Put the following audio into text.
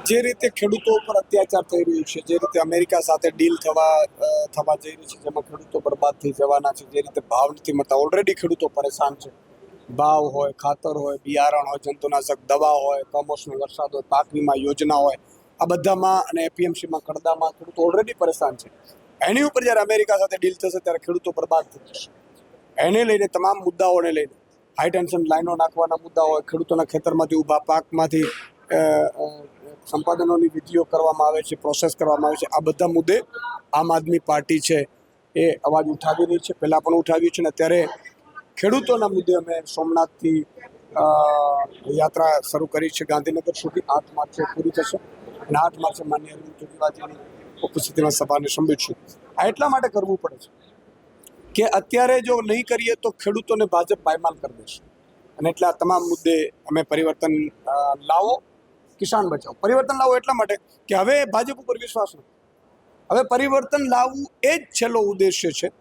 જે રીતે ખેડૂતો ઉપર અત્યાચાર થઈ રહ્યું છે, જે રીતે અમેરિકા સાથે ડીલ થવા જઈ રહી છે, જેમાં ખેડૂતો બરબાદ થઈ જવાના છે, જે રીતે ભાવ નથી મળતા, ઓલરેડી ખેડૂતો પરેશાન છે. ભાવ હોય, ખાતર હોય, બિયારણ હોય, જંતુનાશક દવા હોય, કમોસમી વરસાદ હોય, પાક વીમા યોજના હોય, આ બધામાં અને એપીએમસીમાં કડદામાં ખેડૂતો ઓલરેડી પરેશાન છે. એની ઉપર જ્યારે અમેરિકા સાથે ડીલ થશે ત્યારે ખેડૂતો બરબાદ થઈ જશે. એને લઈને તમામ મુદ્દાઓને લઈને હાઈ ટેન્શન લાઈનો નાખવાના મુદ્દા હોય, ખેડૂતોના ખેતરમાંથી ઊભા પાકમાંથી સંપાદનોની વિધિઓ કરવામાં આવે છે, પ્રોસેસ કરવામાં આવે છે. આ બધા મુદ્દે આમ આદમી પાર્ટી છે એ અવાજ ઉઠાવી રહી છે, પહેલાં પણ ઉઠાવ્યું છે. ને અત્યારે ખેડૂતોના મુદ્દે અમે સોમનાથથી યાત્રા શરૂ કરી છે, ગાંધીનગર સુધી 8 માર્ચે પૂરી થશે અને 8 માર્ચે માનનીય અરવિંદ કેજરીવાલજીની ઉપસ્થિતિમાં સભાને સંબોધીશું. આ એટલા માટે કરવું પડે છે કે અત્યારે જો નહીં કરીએ તો ખેડૂતોને ભાજપ પાયમાલ કરી દેશે. અને એટલે આ તમામ મુદ્દે અમે પરિવર્તન લાવો, કિસાન બચાવો. પરિવર્તન લાવો એટલા માટે કે હવે ભાજપ ઉપર વિશ્વાસ નથી. હવે પરિવર્તન લાવવું એ જ છેલ્લો ઉદ્દેશ્ય છે.